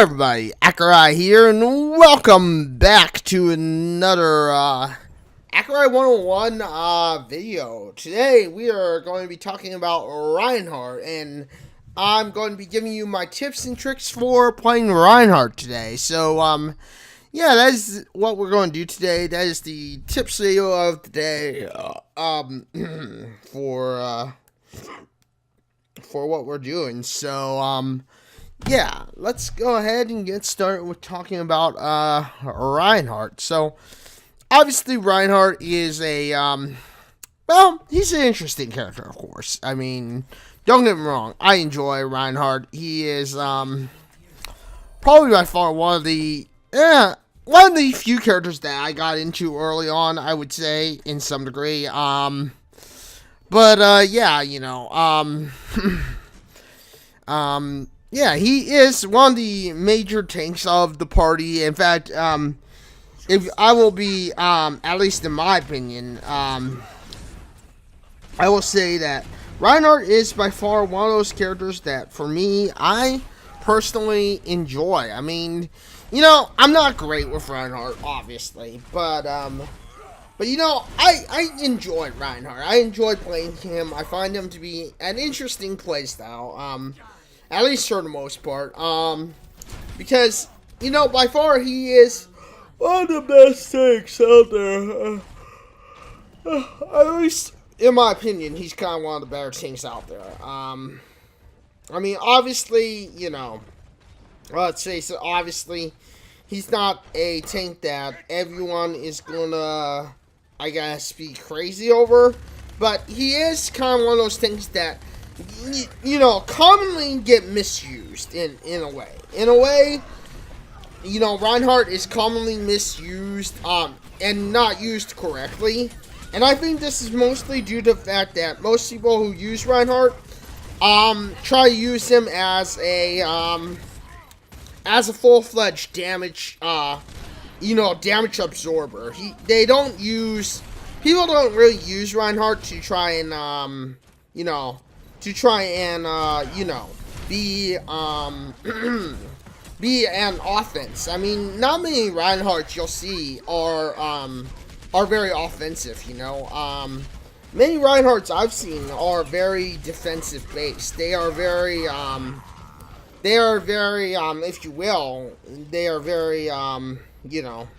everybody, Accureye here, and welcome back to another Accureye 101 video. Today we are going to be talking about Rehinheart, and I'm going to be giving you my tips and tricks for playing Rehinheart today. So, yeah, that is what we're going to do today. That is the tips video of the day, for what we're doing. So, yeah, let's go ahead and get started with talking about Rehinheart. So, obviously, Rehinheart is well, he's an interesting character, of course. I mean, don't get me wrong, I enjoy Rehinheart. He is probably by far one of the few characters that I got into early on, I would say, in some degree. But yeah, you know, yeah, he is one of the major tanks of the party. In fact, if I will be, at least in my opinion, I will say that Rehinheart is by far one of those characters that, for me, I personally enjoy. I mean, you know, I'm not great with Rehinheart, obviously, but you know, I enjoy Rehinheart. I enjoy playing him. I find him to be an interesting playstyle. At least for the most part, because, you know, by far he is one of the best tanks out there. At least, in my opinion, he's kind of one of the better tanks out there. I mean, obviously, you know, let's face it, obviously, he's not a tank that everyone is gonna, I guess, be crazy over, but he is kind of one of those tanks that, you know, commonly get misused in a way. In a way, you know, Rehinheart is commonly misused, and not used correctly. And I think this is mostly due to the fact that most people who use Rehinheart, try to use him as a full-fledged damage, you know, damage absorber. People don't really use Rehinheart to try and, you know, you know, be an offense. I mean, not many Rehinhearts you'll see are very offensive, you know. Many Rehinhearts I've seen are very defensive based. They are very, if you will, they are very, you know,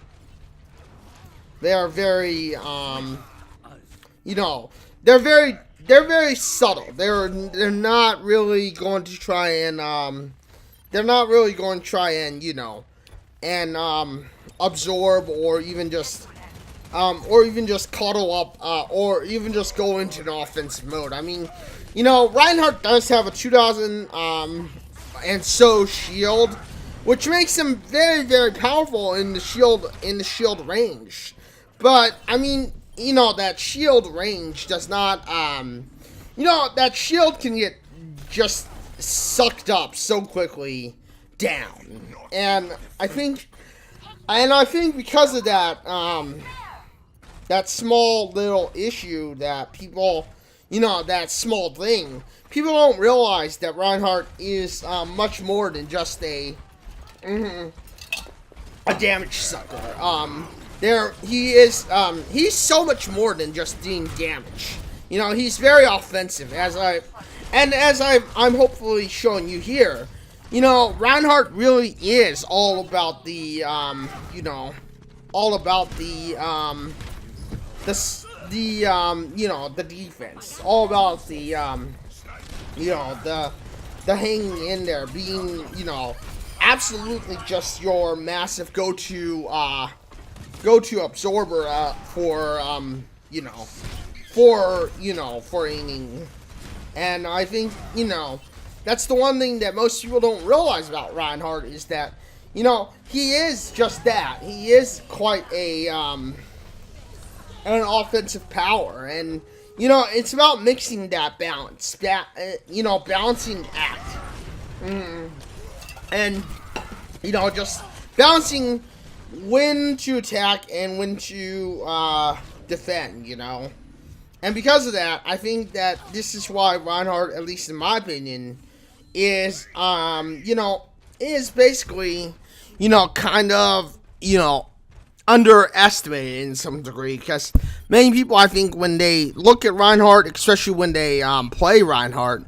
they are very, you know, they're very subtle. They're not really going to try and, you know, and, absorb or even just cuddle up, or even just go into an offensive mode. I mean, you know, Rehinheart does have a 2000, and so shield, which makes him very, very powerful in the shield range. But, I mean, you know, that shield range does not, you know, that shield can get just sucked up so quickly down. And I think because of that, that small little issue that people, you know, that small thing, people don't realize that Rehinheart is, much more than just a damage sucker. He's so much more than just doing damage. You know, he's very offensive, as I'm hopefully showing you here. You know, Rehinheart really is all about the, you know, all about the, you know, the defense. All about the, you know, the hanging in there, being, you know, absolutely just your massive go-to absorber, for, you know, for aiming. And I think, you know, that's the one thing that most people don't realize about Rehinheart, is that, you know, he is just that. He is quite an offensive power. And, you know, it's about mixing that balance. You know, balancing act. And, you know, just balancing when to attack and when to defend, you know. And because of that, I think that this is why Rehinheart, at least in my opinion, is, you know, is basically, kind of, underestimated in some degree, because many people, I think, when they look at Rehinheart, especially when they play Rehinheart,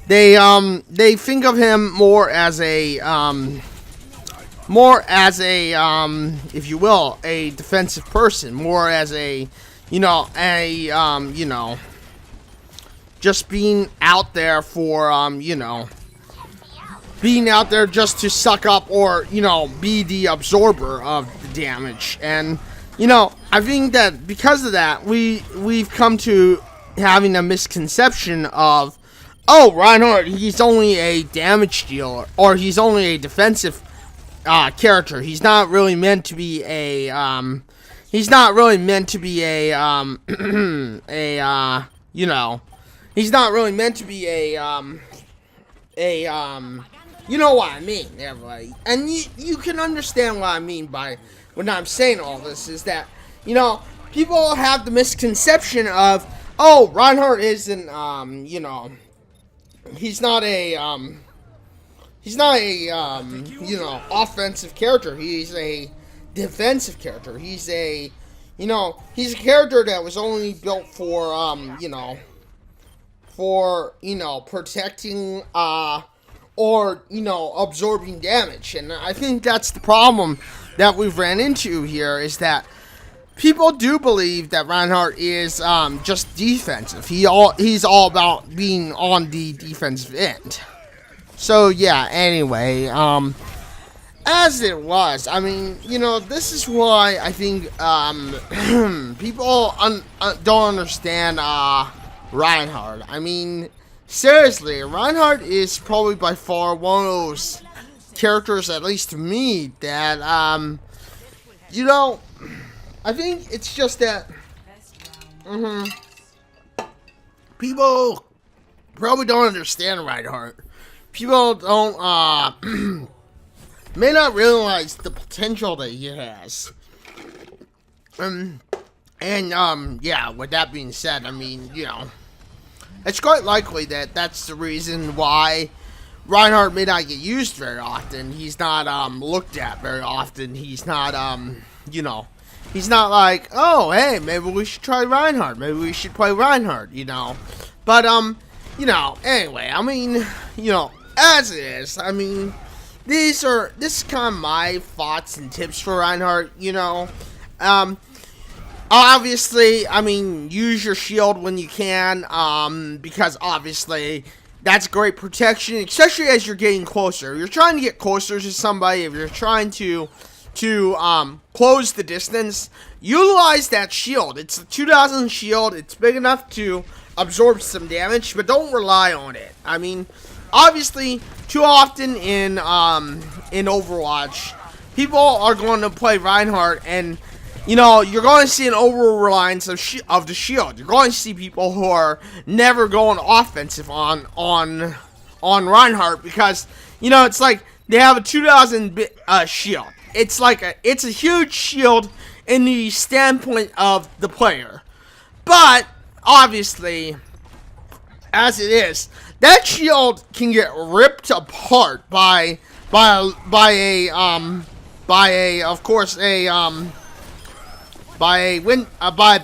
they think of him more as a if you will, a defensive person, more as a just being out there for being out there just to suck up or be the absorber of the damage. And I think that because of that, we've come to having a misconception of, oh, Rehinheart, he's only a damage dealer, or he's only a defensive character. He's not really meant to be a he's not really meant to be a he's not really meant to be you know what I mean, everybody. And you can understand what I mean by when I'm saying all this, is that, people have the misconception of, oh, Rehinheart isn't, he's not a, offensive character. He's a defensive character. He's a character that was only built for, protecting, or, absorbing damage. And I think that's the problem that we've ran into here, is that people do believe that Rehinheart is just defensive. He's all about being on the defensive end. So yeah, anyway, as it was, I mean, this is why I think people don't understand Rehinheart. I mean, seriously, Rehinheart is probably by far one of those characters, at least to me, that I think it's just that people probably don't understand Rehinheart. People don't may not realize the potential that he has. Yeah, with that being said, I mean, it's quite likely that that's the reason why Rehinheart may not get used very often. He's not looked at very often. He's not he's not like, oh, hey, maybe we should try Rehinheart. Maybe we should play Rehinheart, But anyway, I mean, as it is, I mean, this is kind of my thoughts and tips for Rehinheart, Obviously, I mean, use your shield when you can, because obviously that's great protection, especially as you're getting closer. If you're trying to get closer to somebody, if you're trying to close the distance, utilize that shield. It's a 2000 shield. It's big enough to absorb some damage, but don't rely on it. I mean, obviously, too often in Overwatch, people are going to play Rehinheart, and you're going to see an over-reliance of the shield. You're going to see people who are never going offensive on Rehinheart, because it's like they have a 2000 shield. It's a huge shield in the standpoint of the player, but obviously, as it is, that shield can get ripped apart by a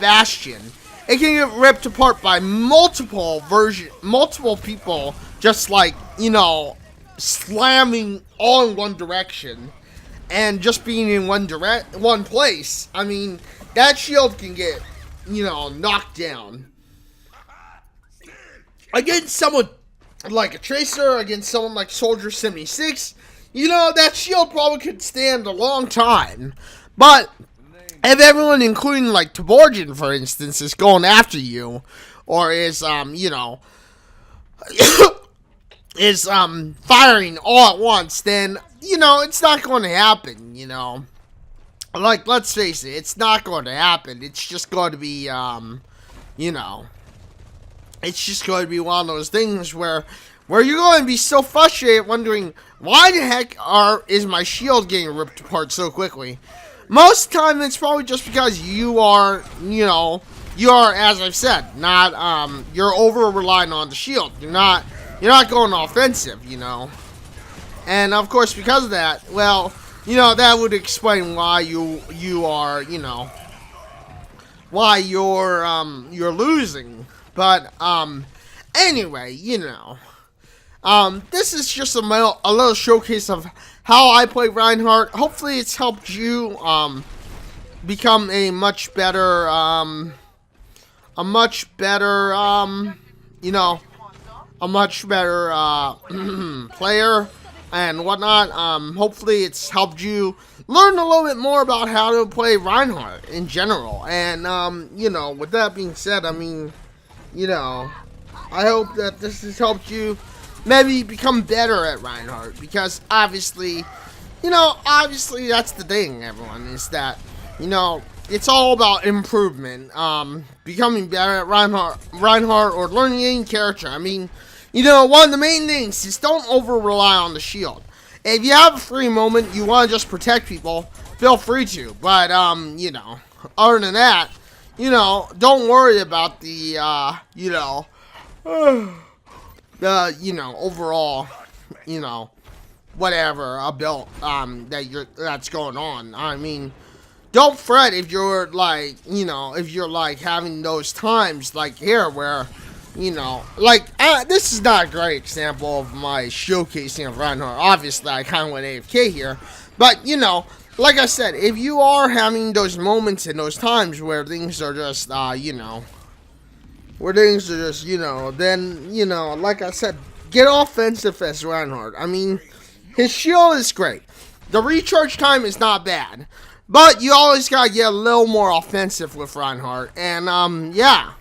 bastion. It can get ripped apart by multiple people, just slamming all in one direction and just being in one place. I mean, that shield can get knocked down against someone like a Tracer, against someone like Soldier 76. That shield probably could stand a long time, but if everyone, including like Taborgian, for instance, is going after you, or is is firing all at once, then it's not going to happen. Like, let's face it, it's not going to happen. It's just going to be it's just going to be one of those things where you're going to be so frustrated, wondering, why the heck is my shield getting ripped apart so quickly? Most of the time, it's probably just because you are, as I've said, you're over relying on the shield. You're not going offensive, And of course, because of that, well, that would explain why you are, why you're losing. But anyway, this is just a little showcase of how I play Rehinheart. Hopefully, it's helped you become a much better player and whatnot. Hopefully it's helped you learn a little bit more about how to play Rehinheart in general. And, with that being said, I mean, I hope that this has helped you maybe become better at Rehinheart. Because obviously that's the thing, everyone, is that, it's all about improvement, becoming better at Rehinheart or learning any character. I mean, one of the main things is don't over-rely on the shield. If you have a free moment, you want to just protect people, feel free to. But, other than that, don't worry about the, overall, whatever, build, that's going on. I mean, don't fret if you're having those times like here where, this is not a great example of my showcasing of Rehinheart. Obviously, I kind of went AFK here, but like I said, if you are having those moments and those times where things are just, then like I said, get offensive as Rehinheart. I mean, his shield is great. The recharge time is not bad. But you always gotta get a little more offensive with Rehinheart. And, yeah.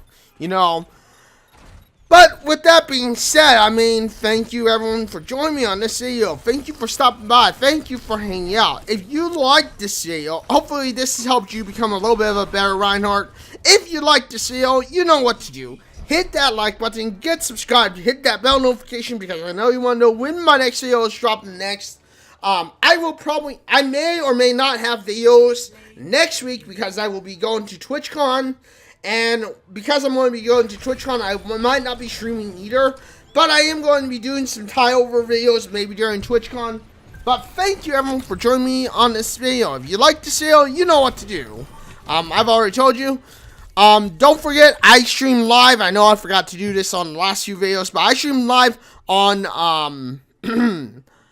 But with that being said, I mean, thank you everyone for joining me on this video. Thank you for stopping by. Thank you for hanging out. If you liked this video, hopefully this has helped you become a little bit of a better Rehinheart. If you liked this video, you know what to do. Hit that like button, get subscribed, hit that bell notification because I know you want to know when my next video is dropping next. I may or may not have videos next week because I will be going to TwitchCon, and because I'm going to be going to TwitchCon, I might not be streaming either, but I am going to be doing some tie-over videos maybe during TwitchCon. But thank you everyone for joining me on this video. If you like this video, you know what to do. I've already told you. Don't forget, I stream live. I know I forgot to do this on the last few videos, but I stream live on,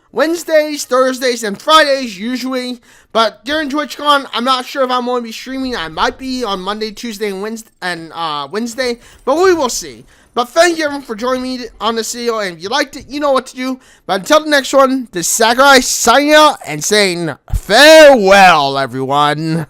Wednesdays, Thursdays, and Fridays usually, but during TwitchCon, I'm not sure if I'm going to be streaming. I might be on Monday, Tuesday, and Wednesday, but we will see. But thank you everyone for joining me on this video, and if you liked it, you know what to do. But until the next one, this is Accureye signing out and saying farewell, everyone.